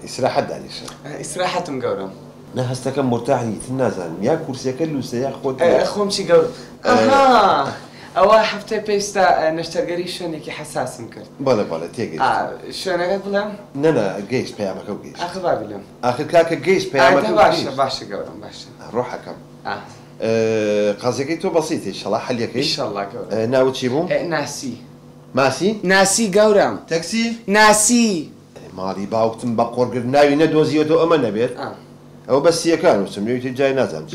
استراحة دانيشة استراحتم قورم نهستك مرتاح نيت نازل يا كرسي كلوسة يا خود خومشي قورم اها اوا حفتي بيستا نشترقري شونيكي حساس مكرت بلا تيجي شونك بلام نانا جيش بيامك او جيش اخر بابلام اخر كاك جيش بيامك او باشا باشا قورم باشا روح كم قصدك تو بسيط ان شاء الله حل ان شاء الله قورم ناوي تشيبو ناسي ماسي ناسي قورم تاكسي ناسي ماري باوكتم بقور قرناوي ندوزيوتو اما نبيت او بس هي كانوا سميوتي جاي نازم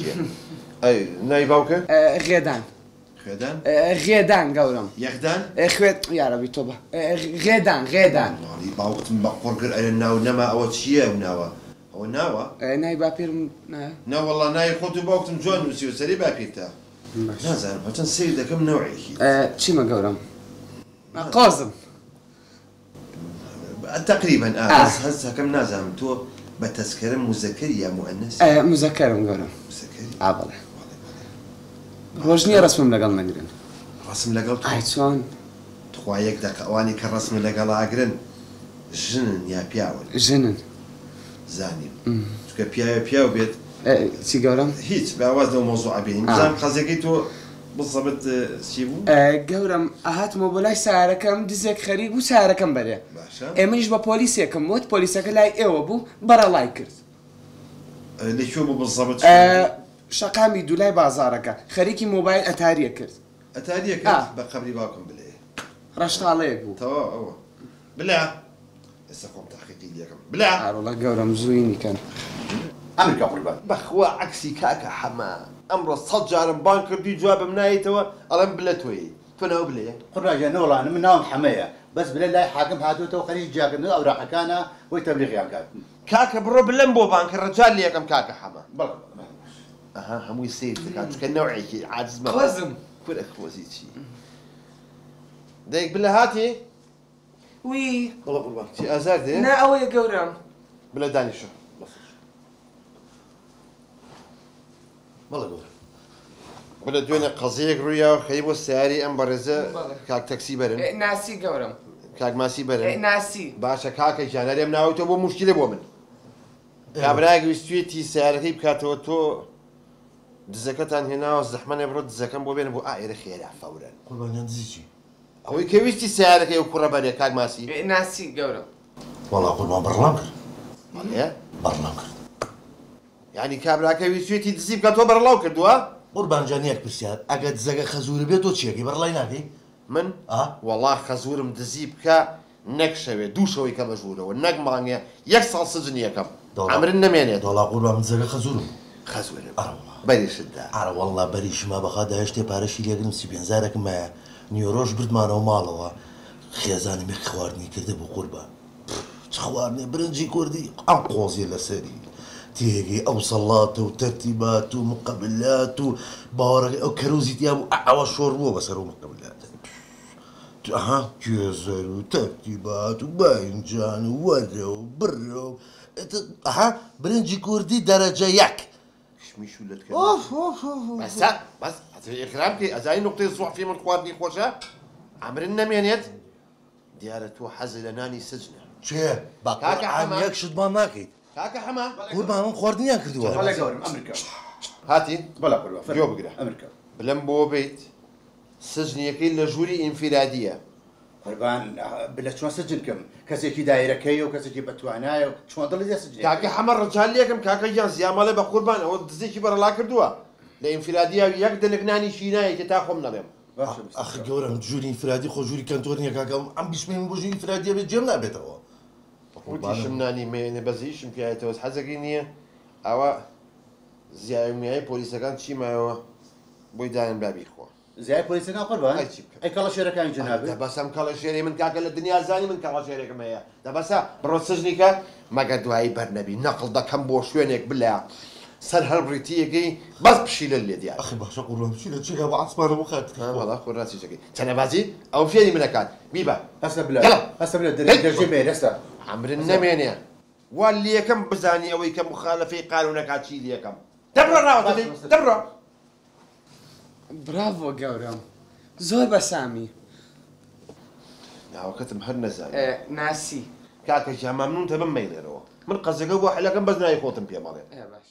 اي ناي باوكه غيدان غيدان غيدان قورم يغدان خويت يا ربي توبه غيدان ماري باوكتم بقور قرناو نما او تشيه وناوا او ناوا ناي بابير نا والله ناي خوتو باوكتم جون وسيو سري بابيرتا نازم بتن سيده كم نوعي تشيما قورم قازم تقريبا بس هسه كم نازم تو بتذكر مذكر يا مؤنث مذكر نقولهم مذكر بله روجني رسم لقل نقرن رسم لقل شلون تخوايك دقواني كرسم لقل اقرن جنن يا بياول جنن زاني تك بياو بيت شي قولهم هيك بعوض لو موضوع بيني مزام قصديتو بالضبط سيبو قولم اهات موبايل سعركم دزك خريب وسعركم بري باشا منش ببوليسيكم موت بوليسك لاي ايوه بو برا لايكرز اللي شو بالضبط شقامي دولاي بازارك خريكي موبايل اتاريا كرز اتاريا كرز بقبري باكم بالله رشت عليك بو توا بالله هسه قمت تحقيقي لكم بالله والله قولم زويني كان امريكا قربان بخوا عكسي كاكا حما امر الصجار بانكر دي جواب منايتوا الم بلتوي فانا بلي قراجه نولا انا من نوم حمايه بس بالله حاكم هاتوته وخليج جاك من اوراق كان وتبليغ يعني كاكا برو بلمبو بانك الرجال اللي كم كاكا حما بلى اها هم يصير كانت كنوعي عاجز ما خوزم كل خوزيتي دايك بالله هاتي وي والله قربان شي ازار دي نا او يا قورم بلا داني شو والله قول بلا دوينة قضية رويا خيبو السياري ام برزة كاك تاكسي برن ناسي قورم كاك ماسي برن ناسي باشا كاكا جانا ليم ناويتو بو مشكلة بو من كابراك ويستويتي سيارتي بكاتو تو دزكتان هنا والزحمة يبرو دزكان بو بين بو آئر خيالع فورا قربان ينزيجي هو كيويستي سيارتك يو كورا بري كاك ماسي ناسي قورم والله قربان برلانكر ماليه برلانكر يعني كابراك ويستويتي دزي بكاتو برلاو كردوا قربان جانيك بسيار اقد زكا خزوري بيتو تشيكي برلاي ناكي من؟ والله خزورم دزي بكا نكشوي دوشوي كمجهوله والنق مانيا يكسل سجن يكم عمرنا مينيت والله قربان من زكا خزورم خزورم والله بري شدا والله بريش ما بخا دهشتي بارشي ليقرم سيبين زارك ما نيوروش برد مانا ومالوا خيزاني ميك خوارني كرده بو قربان خوارني برنجي كردي انقوزي لسري تيجي او صلات وترتيبات ومقابلات وباورك او كروزي تيابو اعوى شوربو بسرو مقابلات كيزر وترتيبات وباينجان وورو وبرو برنجي كردي درجة ياك شميش ولا تكلم بس اكرامكي ازاي نقطة الصوح في من خوارني خوشة عمرنا مينيت ديارة حزل ناني سجنة شيه كاكا حما يكشد ما ماكي كاكا حما قربان خوردني كردوا ولا قورم امريكا هاتي بلا قربان جو بقرا امريكا بلمبو بيت سجن يكين لجوري انفرادية قربان بلا شلون سجنكم كاسيكي دايره كيو كاسيكي بتوانايو شلون ضل يا سجن كاكا حمر رجال ليكم كاكا جانس يا مالي بقربان او دزيكي برا لا كردوا لانفرادية يقدر لقناني شيناي تتاخو من اليوم اخي قورم جوري انفرادي خو جوري كانتورني كاكا عم بيشمي بوجي انفراديه بجمله بيتو ودي شمناني مين بزيش في توز حزقينيه او زي معي بوليس كان شي ما بويدان بابي خو زي بوليس كان قربان اي كلا شركه جنابي بس ام كلا شيري من كاك الدنيا زاني من كلا شيري كما هي بس بروسجنيكا ما قد واي برنبي نقل دا كم بو شوينك بالله سر هالبريتيكي بس بشيل اللي ديال اخي باش اقول بشيل تشيكا وعصبان وخات والله خو راسي شكي تنبازي او فيني من كان بيبا هسه بلا هسه بلا درجه هسه عمرنا مينيا واللي كم بزاني او كم مخالفه قانونك هاتشي لي كم دبر راوتي دبر برافو قورم زور بسامي لا وقت مهرنا زاني ناسي کاکەژیان مەمنونتە بممەیلێنەوە من قەزەکە بۆ حەلەکەم بەس نایە خۆتم پێ بەڵێ باش